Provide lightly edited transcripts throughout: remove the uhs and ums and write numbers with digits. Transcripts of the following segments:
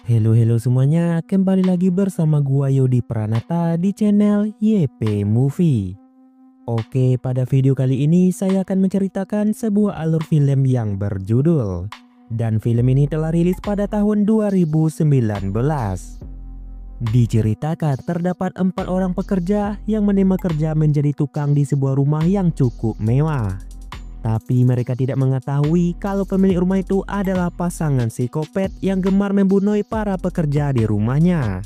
Halo semuanya, kembali lagi bersama gua Yodi Pranata di channel YP Movie. Oke, pada video kali ini saya akan menceritakan sebuah alur film yang berjudul. Dan film ini telah rilis pada tahun 2019. Diceritakan terdapat 4 orang pekerja yang menerima kerja menjadi tukang di sebuah rumah yang cukup mewah. Tapi mereka tidak mengetahui kalau pemilik rumah itu adalah pasangan psikopat yang gemar membunuh para pekerja di rumahnya.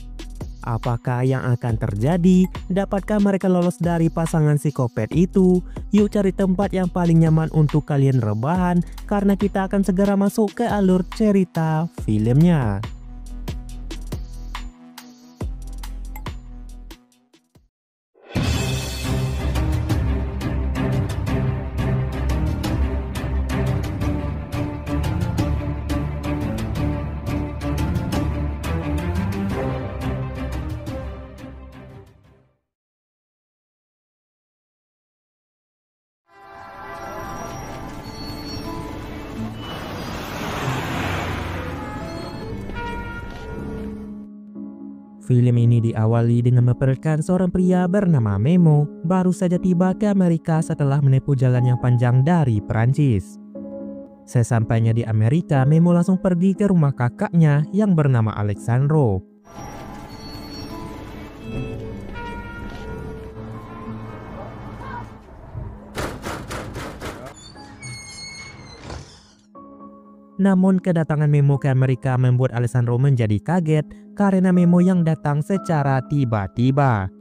Apakah yang akan terjadi? Dapatkah mereka lolos dari pasangan psikopat itu? Yuk cari tempat yang paling nyaman untuk kalian rebahan, karena kita akan segera masuk ke alur cerita filmnya. Film ini diawali dengan memperlihatkan seorang pria bernama Memo baru saja tiba ke Amerika setelah menempuh jalan yang panjang dari Perancis. Sesampainya di Amerika, Memo langsung pergi ke rumah kakaknya yang bernama Alessandro. Namun kedatangan Memo ke Amerika membuat Alessandro menjadi kaget karena Memo yang datang secara tiba-tiba.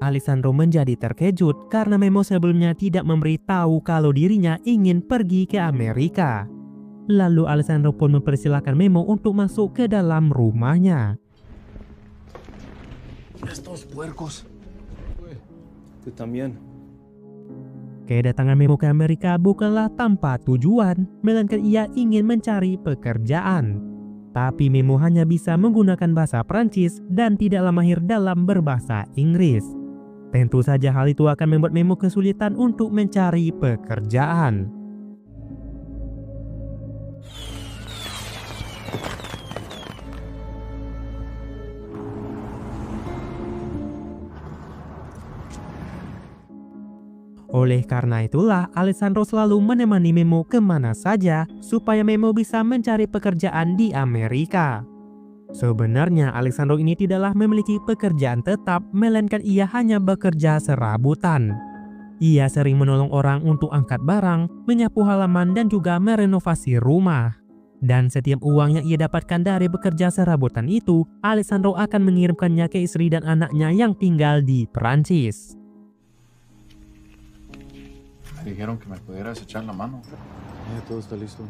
Alessandro menjadi terkejut karena Memo sebelumnya tidak memberitahu kalau dirinya ingin pergi ke Amerika. Lalu Alessandro pun mempersilahkan Memo untuk masuk ke dalam rumahnya. Estos puercos. Tú también. Kedatangan Memo ke Amerika bukanlah tanpa tujuan, melainkan ia ingin mencari pekerjaan. Tapi Memo hanya bisa menggunakan bahasa Prancis dan tidaklah mahir dalam berbahasa Inggris. Tentu saja hal itu akan membuat Memo kesulitan untuk mencari pekerjaan. Oleh karena itulah, Alessandro selalu menemani Memo kemana saja supaya Memo bisa mencari pekerjaan di Amerika. Sebenarnya Alessandro ini tidaklah memiliki pekerjaan tetap, melainkan ia hanya bekerja serabutan. Ia sering menolong orang untuk angkat barang, menyapu halaman dan juga merenovasi rumah. Dan setiap uang yang ia dapatkan dari bekerja serabutan itu, Alessandro akan mengirimkannya ke istri dan anaknya yang tinggal di Perancis. Dijeron que me pudieras echar la mano. Todo está listo.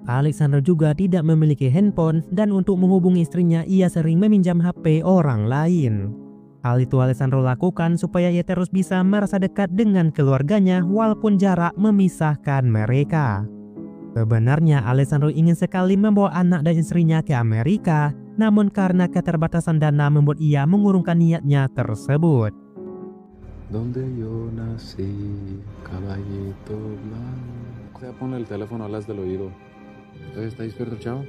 Alexander juga tidak memiliki handphone dan untuk menghubungi istrinya ia sering meminjam HP orang lain. Hal itu Alessandro lakukan supaya ia terus bisa merasa dekat dengan keluarganya walaupun jarak memisahkan mereka. Sebenarnya Alessandro ingin sekali membawa anak dan istrinya ke Amerika, namun karena keterbatasan dana membuat ia mengurungkan niatnya tersebut. Donde yo nací, caballito blanco. Ya pon el teléfono alas del oído. ¿Está despierto, chavo?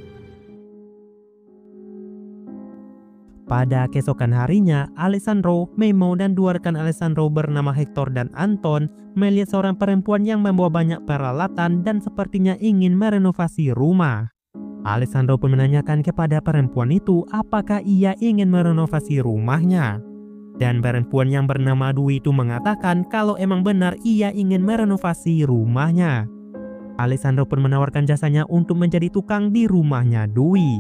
Pada keesokan harinya, Alessandro, Memo, dan dua rekan Alessandro bernama Hector dan Anton melihat seorang perempuan yang membawa banyak peralatan dan sepertinya ingin merenovasi rumah. Alessandro pun menanyakan kepada perempuan itu apakah ia ingin merenovasi rumahnya. Dan perempuan yang bernama Dwi itu mengatakan kalau emang benar ia ingin merenovasi rumahnya. Alessandro pun menawarkan jasanya untuk menjadi tukang di rumahnya Dwi.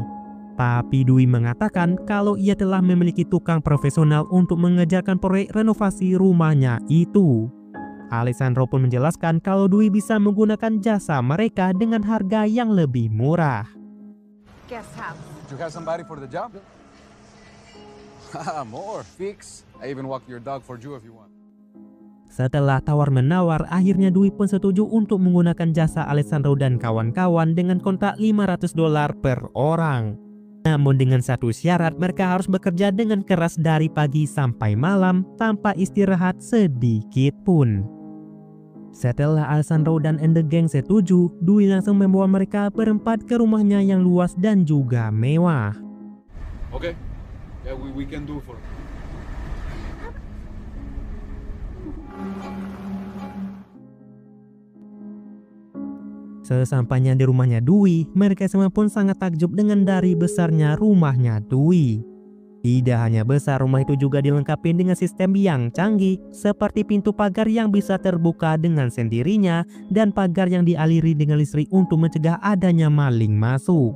Tapi Dwi mengatakan kalau ia telah memiliki tukang profesional untuk mengerjakan proyek renovasi rumahnya itu. Alessandro pun menjelaskan kalau Dwi bisa menggunakan jasa mereka dengan harga yang lebih murah. Guest house. Did you have somebody for the job? More. Fix. I even walk your dog for you if you want. Setelah tawar-menawar, akhirnya Dwi pun setuju untuk menggunakan jasa Alessandro dan kawan-kawan dengan kontrak $500 per orang. Namun dengan satu syarat, mereka harus bekerja dengan keras dari pagi sampai malam tanpa istirahat sedikit pun. Setelah Alessandro dan The Gang setuju, Dwi langsung membawa mereka berempat ke rumahnya yang luas dan juga mewah. Okay. Yeah, we can do for. Sesampainya di rumahnya Dwi, mereka semua pun sangat takjub dengan dari besarnya rumahnya Dwi. Tidak hanya besar, rumah itu juga dilengkapi dengan sistem yang canggih, seperti pintu pagar yang bisa terbuka dengan sendirinya dan pagar yang dialiri dengan listrik untuk mencegah adanya maling masuk.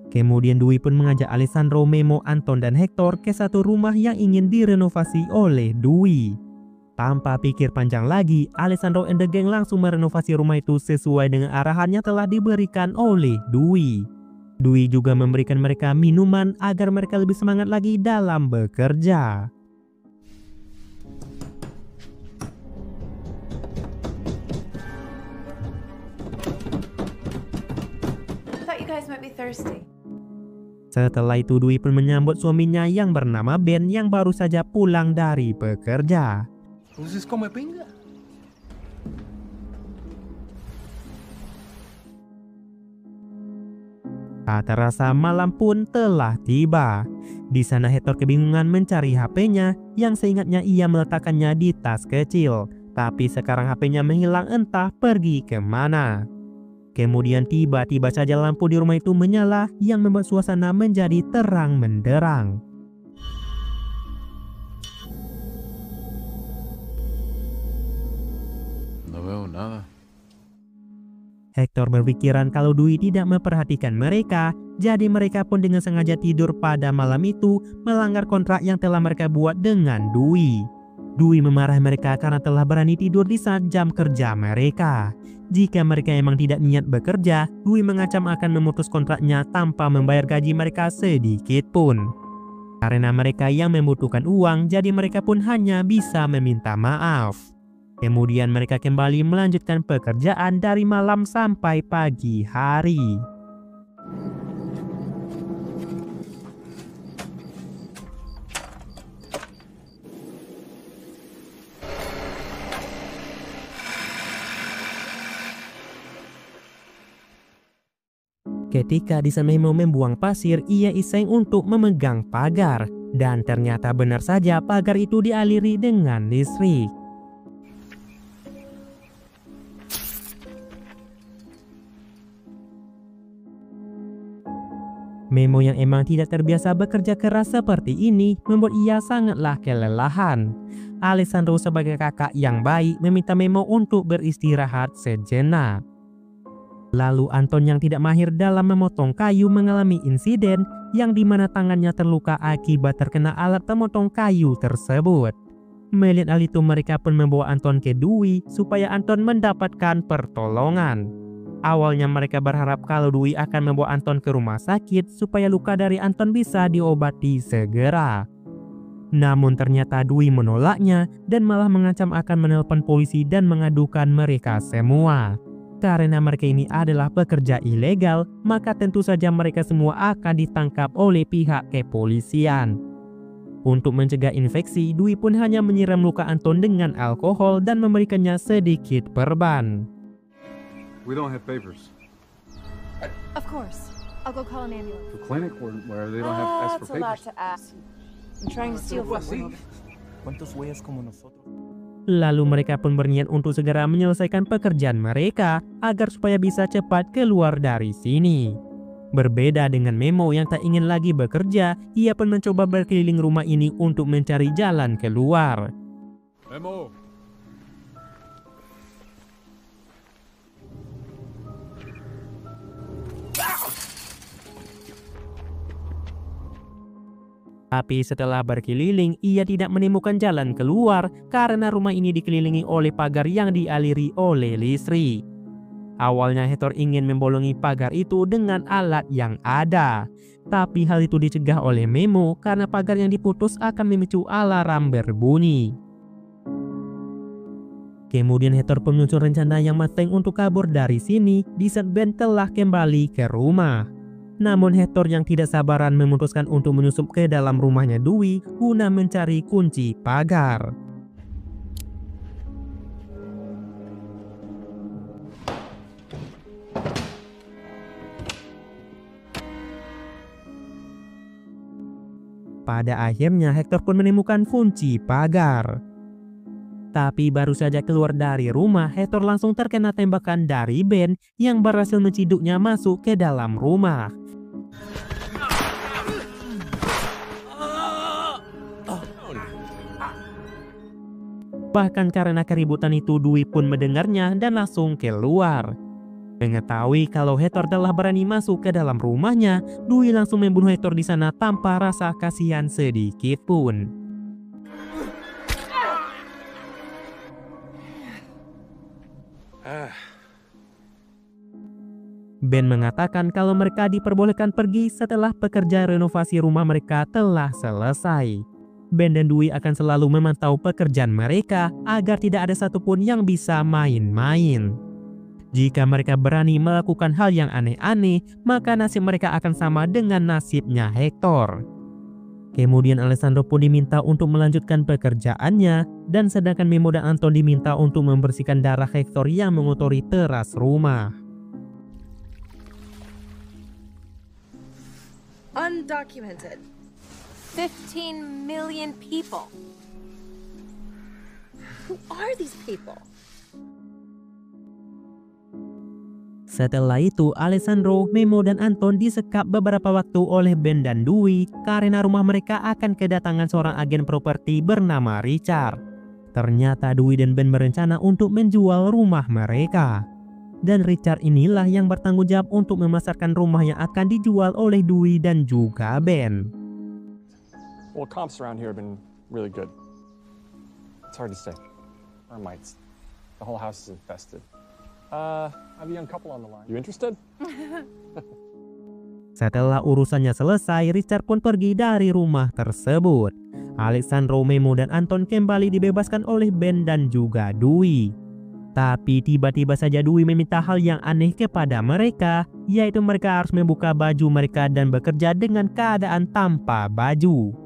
Kemudian Dwi pun mengajak Alessandro, Memo, Anton, dan Hector ke satu rumah yang ingin direnovasi oleh Dwi. Tanpa pikir panjang lagi, Alessandro and the Gang langsung merenovasi rumah itu sesuai dengan arahan yang telah diberikan oleh Dwi. Dwi juga memberikan mereka minuman agar mereka lebih semangat lagi dalam bekerja. Thought you guys might be thirsty. Setelah itu Dwi pun menyambut suaminya yang bernama Ben yang baru saja pulang dari bekerja. Entonces come pinga. Tak terasa malam pun telah tiba. Di sana Hector kebingungan mencari HP-nya yang seingatnya ia meletakkannya di tas kecil. Tapi sekarang HP-nya menghilang entah pergi kemana. Kemudian tiba-tiba saja lampu di rumah itu menyala yang membuat suasana menjadi terang menderang. No veo nada. Hector berpikiran kalau Dwi tidak memperhatikan mereka, jadi mereka pun dengan sengaja tidur pada malam itu melanggar kontrak yang telah mereka buat dengan Dwi. Dwi memarahi mereka karena telah berani tidur di saat jam kerja mereka. Jika mereka emang tidak niat bekerja, Dwi mengancam akan memutus kontraknya tanpa membayar gaji mereka sedikit pun. Karena mereka yang membutuhkan uang, jadi mereka pun hanya bisa meminta maaf. Kemudian mereka kembali melanjutkan pekerjaan dari malam sampai pagi hari. Ketika di sana Memo membuang pasir, ia iseng untuk memegang pagar. Dan ternyata benar saja pagar itu dialiri dengan listrik. Memo yang emang tidak terbiasa bekerja keras seperti ini membuat ia sangatlah kelelahan. Alessandro sebagai kakak yang baik meminta Memo untuk beristirahat sejenak. Lalu Anton yang tidak mahir dalam memotong kayu mengalami insiden yang dimana tangannya terluka akibat terkena alat pemotong kayu tersebut. Melihat hal itu mereka pun membawa Anton ke Dwi supaya Anton mendapatkan pertolongan. Awalnya mereka berharap kalau Dwi akan membawa Anton ke rumah sakit supaya luka dari Anton bisa diobati segera. Namun ternyata Dwi menolaknya dan malah mengancam akan menelpon polisi dan mengadukan mereka semua. Karena mereka ini adalah pekerja ilegal, maka tentu saja mereka semua akan ditangkap oleh pihak kepolisian. Untuk mencegah infeksi, Dwi pun hanya menyiram luka Anton dengan alkohol dan memberikannya sedikit perban. We don't have papers. Of course. I'll go call an ambulance. The clinic where they don't have ask That's for a lot papers. to ask. I'm trying to steal from you. ¿Cuántos güeyes como nosotros? Lalu mereka pun berniat untuk segera menyelesaikan pekerjaan mereka agar supaya bisa cepat keluar dari sini. Berbeda dengan Memo yang tak ingin lagi bekerja, ia pun mencoba berkeliling rumah ini untuk mencari jalan keluar. Memo. Tapi setelah berkeliling, ia tidak menemukan jalan keluar karena rumah ini dikelilingi oleh pagar yang dialiri oleh listrik. Awalnya Hector ingin membolongi pagar itu dengan alat yang ada. Tapi hal itu dicegah oleh Memo karena pagar yang diputus akan memicu alarm berbunyi. Kemudian Hector pun menyusun rencana yang matang untuk kabur dari sini di saat Ben telah kembali ke rumah. Namun Hector yang tidak sabaran memutuskan untuk menyusup ke dalam rumahnya Dwi guna mencari kunci pagar. Pada akhirnya Hector pun menemukan kunci pagar. Tapi baru saja keluar dari rumah, Hector langsung terkena tembakan dari Ben yang berhasil menciduknya masuk ke dalam rumah. Bahkan karena keributan itu Dewey pun mendengarnya dan langsung keluar. Mengetahui kalau Hector telah berani masuk ke dalam rumahnya, Dewey langsung membunuh Hector di sana tanpa rasa kasihan sedikit pun. Ben mengatakan kalau mereka diperbolehkan pergi setelah pekerjaan renovasi rumah mereka telah selesai. Ben dan Dewey akan selalu memantau pekerjaan mereka agar tidak ada satupun yang bisa main-main. Jika mereka berani melakukan hal yang aneh-aneh, maka nasib mereka akan sama dengan nasibnya Hector. Kemudian Alessandro pun diminta untuk melanjutkan pekerjaannya, dan sedangkan Memo dan Anton diminta untuk membersihkan darah Hector yang mengotori teras rumah. Undocumented. 15 million people. Who are these people? Setelah itu, Alessandro, Memo, dan Anton disekap beberapa waktu oleh Ben dan Dewey karena rumah mereka akan kedatangan seorang agen properti bernama Richard. Ternyata Dewey dan Ben berencana untuk menjual rumah mereka. Dan Richard inilah yang bertanggung jawab untuk memasarkan rumah yang akan dijual oleh Dewey dan juga Ben. Well, comps around here have been really good. It's hard to say. Termites. The whole house is infested. I have a young couple on the line. You interested? Setelah urusannya selesai, Richard pun pergi dari rumah tersebut. Alessandro, Memo, dan Anton kembali dibebaskan oleh Ben dan juga Dewey. Tapi tiba-tiba saja Dewey meminta hal yang aneh kepada mereka, yaitu mereka harus membuka baju mereka dan bekerja dengan keadaan tanpa baju.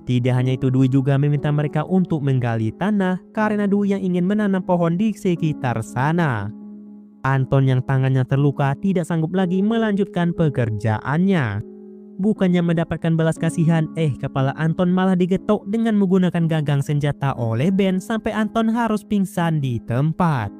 Tidak hanya itu, Dewey juga meminta mereka untuk menggali tanah karena Dewey yang ingin menanam pohon di sekitar sana. Anton yang tangannya terluka tidak sanggup lagi melanjutkan pekerjaannya. Bukannya mendapatkan belas kasihan, kepala Anton malah digetok dengan menggunakan gagang senjata oleh Ben sampai Anton harus pingsan di tempat.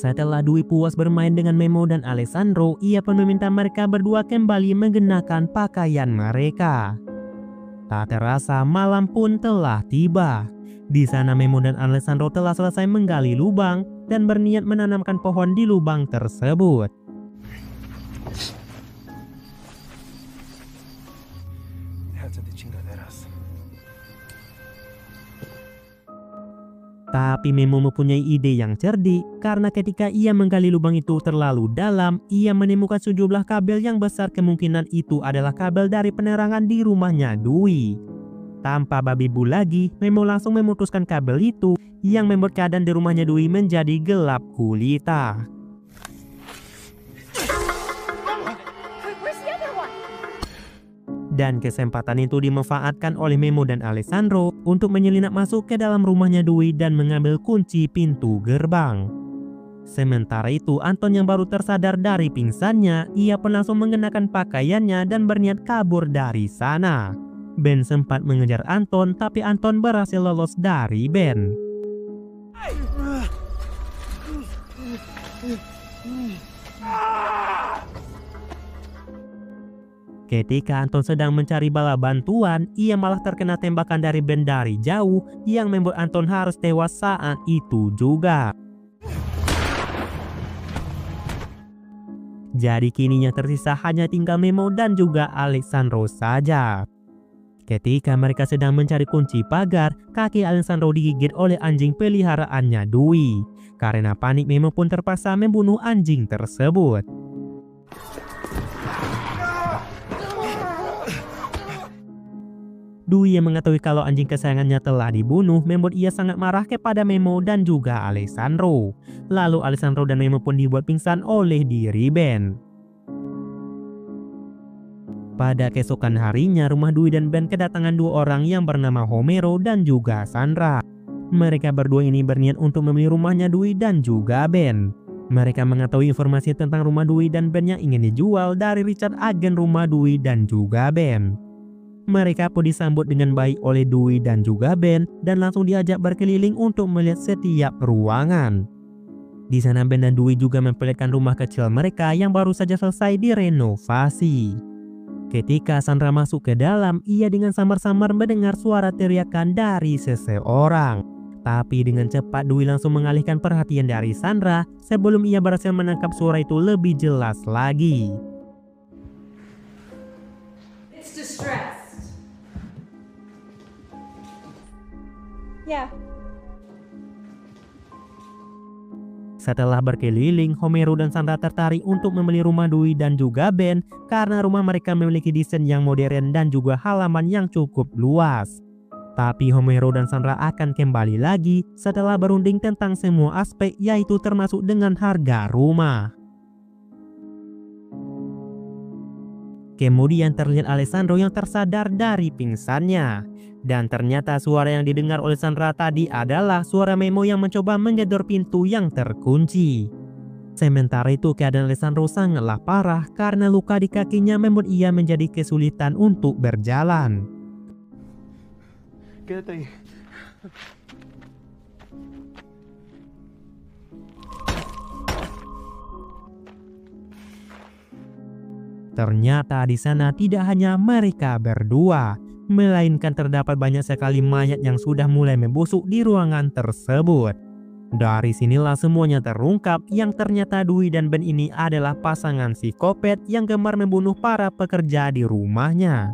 Setelah Dewey puas bermain dengan Memo dan Alessandro, ia pun meminta mereka berdua kembali mengenakan pakaian mereka. Tak terasa malam pun telah tiba. Di sana Memo dan Alessandro telah selesai menggali lubang dan berniat menanamkan pohon di lubang tersebut. Tapi Memo mempunyai ide yang cerdik karena ketika ia menggali lubang itu terlalu dalam, ia menemukan sejumlah kabel yang besar kemungkinan itu adalah kabel dari penerangan di rumahnya Dewey. Tanpa babi bu lagi, Memo langsung memutuskan kabel itu yang membuat keadaan di rumahnya Dewey menjadi gelap gulita. Dan kesempatan itu dimanfaatkan oleh Memo dan Alessandro untuk menyelinap masuk ke dalam rumahnya Dewey dan mengambil kunci pintu gerbang. Sementara itu, Anton yang baru tersadar dari pingsannya, ia pun langsung mengenakan pakaiannya dan berniat kabur dari sana. Ben sempat mengejar Anton, tapi Anton berhasil lolos dari Ben. Ketika Anton sedang mencari bala bantuan, ia malah terkena tembakan dari Ben dari jauh yang membuat Anton harus tewas saat itu juga. Jadi kini yang tersisa hanya tinggal Memo dan juga Alessandro saja. Ketika mereka sedang mencari kunci pagar, kaki Alessandro digigit oleh anjing peliharaannya Dewey. Karena panik, Memo pun terpaksa membunuh anjing tersebut. Dewey yang mengetahui kalau anjing kesayangannya telah dibunuh membuat ia sangat marah kepada Memo dan juga Alessandro. Lalu Alessandro dan Memo pun dibuat pingsan oleh diri Ben. Pada keesokan harinya, rumah Dwi dan Ben kedatangan dua orang yang bernama Homero dan juga Sandra. Mereka berdua ini berniat untuk membeli rumahnya Dwi dan juga Ben. Mereka mengetahui informasi tentang rumah Dwi dan Ben yang ingin dijual dari Richard, agen rumah Dwi dan juga Ben. Mereka pun disambut dengan baik oleh Dwi dan juga Ben dan langsung diajak berkeliling untuk melihat setiap ruangan. Di sana Ben dan Dwi juga memperlihatkan rumah kecil mereka yang baru saja selesai direnovasi. Ketika Sandra masuk ke dalam, ia dengan samar-samar mendengar suara teriakan dari seseorang. Tapi dengan cepat Dwi langsung mengalihkan perhatian dari Sandra sebelum ia berhasil menangkap suara itu lebih jelas lagi. It's distressed. Yeah. Setelah berkeliling, Homero dan Sandra tertarik untuk membeli rumah Dwi dan juga Ben karena rumah mereka memiliki desain yang modern dan juga halaman yang cukup luas. Tapi Homero dan Sandra akan kembali lagi setelah berunding tentang semua aspek, yaitu termasuk dengan harga rumah. Kemudian terlihat Alessandro yang tersadar dari pingsannya. Dan ternyata suara yang didengar oleh Sandra tadi adalah suara Memo yang mencoba menggedor pintu yang terkunci. Sementara itu keadaan Alessandro sangatlah parah karena luka di kakinya membuat ia menjadi kesulitan untuk berjalan. Quédate ahí. Ternyata di sana tidak hanya mereka berdua, melainkan terdapat banyak sekali mayat yang sudah mulai membusuk di ruangan tersebut. Dari sinilah semuanya terungkap yang ternyata Dwi dan Ben ini adalah pasangan psikopat yang gemar membunuh para pekerja di rumahnya.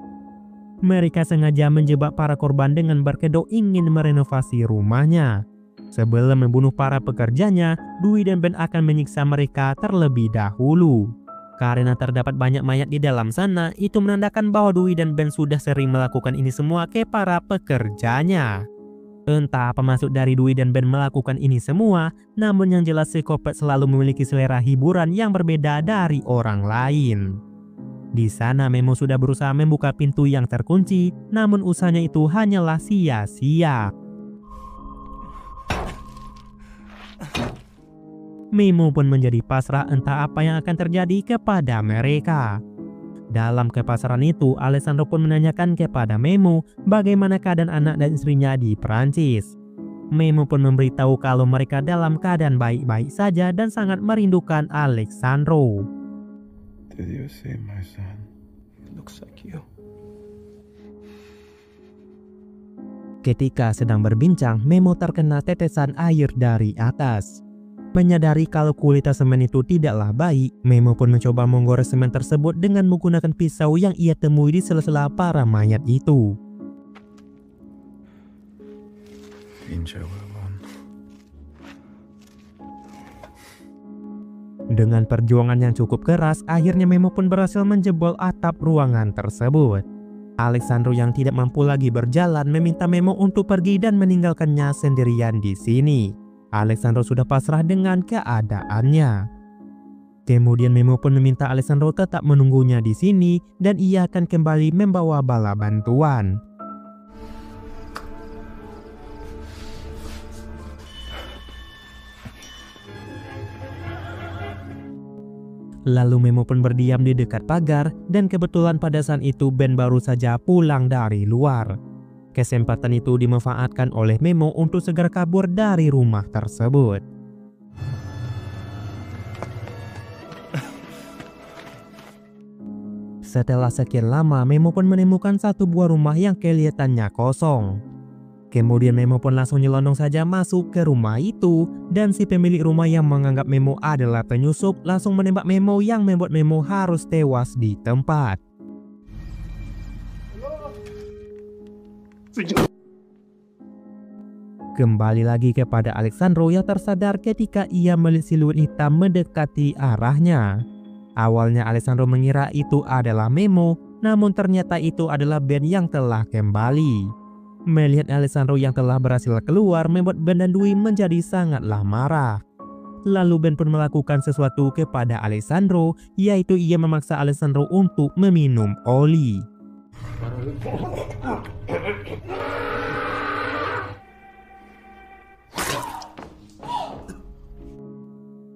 Mereka sengaja menjebak para korban dengan berkedok ingin merenovasi rumahnya. Sebelum membunuh para pekerjanya, Dwi dan Ben akan menyiksa mereka terlebih dahulu. Karena terdapat banyak mayat di dalam sana, itu menandakan bahwa Dwi dan Ben sudah sering melakukan ini semua ke para pekerjanya. Entah apa maksud dari Dwi dan Ben melakukan ini semua, namun yang jelas psikopat selalu memiliki selera hiburan yang berbeda dari orang lain. Di sana Memo sudah berusaha membuka pintu yang terkunci, namun usahanya itu hanyalah sia-sia. Memo pun menjadi pasrah entah apa yang akan terjadi kepada mereka. Dalam kepasaran itu, Alessandro pun menanyakan kepada Memo bagaimana keadaan anak dan istrinya di Prancis. Memo pun memberitahu kalau mereka dalam keadaan baik-baik saja dan sangat merindukan Alessandro. Did you see my son? Looks like you. Ketika sedang berbincang, Memo terkena tetesan air dari atas. Menyadari kalau kualitas semen itu tidaklah baik, Memo pun mencoba menggores semen tersebut dengan menggunakan pisau yang ia temui di sela-sela para mayat itu. Dengan perjuangan yang cukup keras, akhirnya Memo pun berhasil menjebol atap ruangan tersebut. Alessandro yang tidak mampu lagi berjalan meminta Memo untuk pergi dan meninggalkannya sendirian di sini. Alessandro sudah pasrah dengan keadaannya. Kemudian Memo pun meminta Alessandro tetap menunggunya di sini dan ia akan kembali membawa bala bantuan. Lalu Memo pun berdiam di dekat pagar dan kebetulan pada saat itu Ben baru saja pulang dari luar. Kesempatan itu dimanfaatkan oleh Memo untuk segera kabur dari rumah tersebut. Setelah sekian lama, Memo pun menemukan satu buah rumah yang kelihatannya kosong. Kemudian Memo pun langsung nyelonong saja masuk ke rumah itu, dan si pemilik rumah yang menganggap Memo adalah penyusup langsung menembak Memo yang membuat Memo harus tewas di tempat. Kembali lagi kepada Alessandro yang tersadar ketika ia melihat siluet hitam mendekati arahnya. Awalnya Alessandro mengira itu adalah Memo, namun ternyata itu adalah Ben yang telah kembali. Melihat Alessandro yang telah berhasil keluar membuat Ben dan Dwi menjadi sangatlah marah. Lalu Ben pun melakukan sesuatu kepada Alessandro, yaitu ia memaksa Alessandro untuk meminum oli.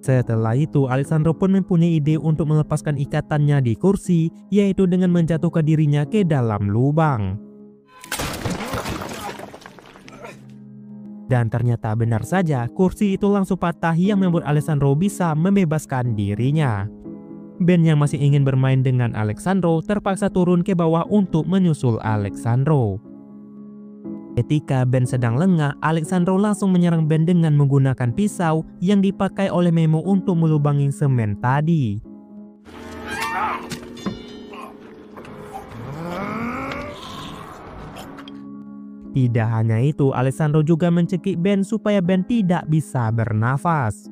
Setelah itu, Alessandro pun mempunyai ide untuk melepaskan ikatannya di kursi, yaitu dengan menjatuhkan dirinya ke dalam lubang. Dan ternyata benar saja, kursi itu langsung patah yang membuat Alessandro bisa membebaskan dirinya. Ben yang masih ingin bermain dengan Alessandro terpaksa turun ke bawah untuk menyusul Alessandro. Ketika Ben sedang lengah, Alessandro langsung menyerang Ben dengan menggunakan pisau yang dipakai oleh Memo untuk melubangi semen tadi. Tidak hanya itu, Alessandro juga mencekik Ben supaya Ben tidak bisa bernafas.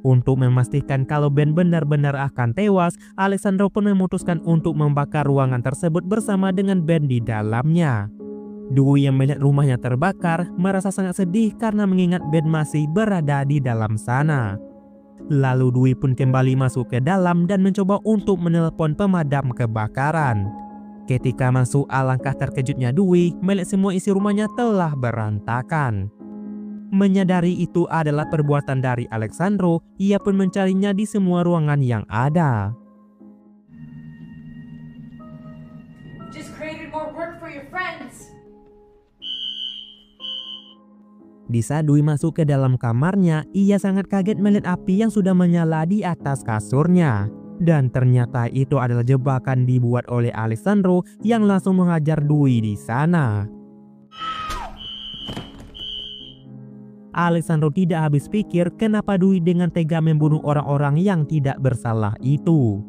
Untuk memastikan kalau Ben benar-benar akan tewas, Alessandro pun memutuskan untuk membakar ruangan tersebut bersama dengan Ben di dalamnya. Dewey yang melihat rumahnya terbakar merasa sangat sedih karena mengingat Ben masih berada di dalam sana. Lalu Dewey pun kembali masuk ke dalam dan mencoba untuk menelpon pemadam kebakaran. Ketika masuk, alangkah terkejutnya Dewey melihat semua isi rumahnya telah berantakan. Menyadari itu adalah perbuatan dari Alessandro, ia pun mencarinya di semua ruangan yang ada. Just created more work for your friends. Di saat Dewey masuk ke dalam kamarnya, ia sangat kaget melihat api yang sudah menyala di atas kasurnya. Dan ternyata itu adalah jebakan dibuat oleh Alessandro yang langsung menghajar Dewey di sana. Alessandro tidak habis pikir kenapa Dewey dengan tega membunuh orang-orang yang tidak bersalah itu.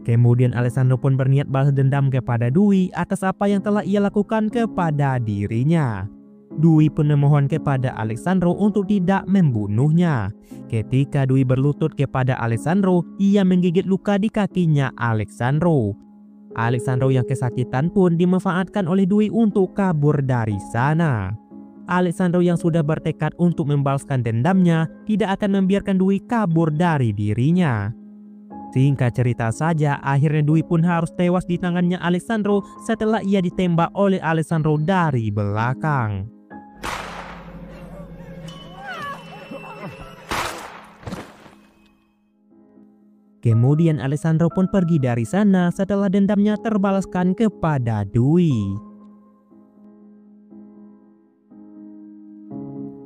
Kemudian Alessandro pun berniat balas dendam kepada Dewey atas apa yang telah ia lakukan kepada dirinya. Dewey pun memohon kepada Alessandro untuk tidak membunuhnya. Ketika Dewey berlutut kepada Alessandro, ia menggigit luka di kakinya Alessandro. Alessandro yang kesakitan pun dimanfaatkan oleh Dewey untuk kabur dari sana. Alessandro yang sudah bertekad untuk membalaskan dendamnya tidak akan membiarkan Dewey kabur dari dirinya. Singkat cerita saja, akhirnya Dewey pun harus tewas di tangannya Alessandro setelah ia ditembak oleh Alessandro dari belakang. Kemudian Alessandro pun pergi dari sana setelah dendamnya terbalaskan kepada Dewey.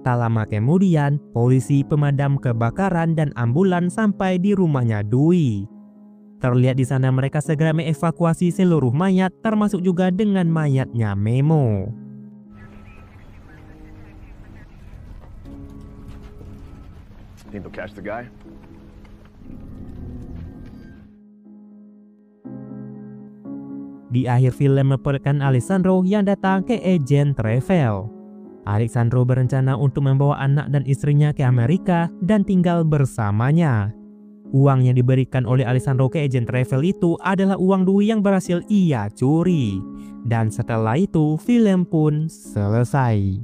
Tak lama kemudian, polisi, pemadam kebakaran, dan ambulans sampai di rumahnya Dewey. Terlihat di sana mereka segera mengevakuasi seluruh mayat, termasuk juga dengan mayatnya Memo. Think they'll catch the guy? Di akhir film memperlihatkan Alessandro yang datang ke agen travel. Alessandro berencana untuk membawa anak dan istrinya ke Amerika dan tinggal bersamanya. Uang yang diberikan oleh Alessandro ke agen travel itu adalah uang Dewey yang berhasil ia curi. Dan setelah itu film pun selesai.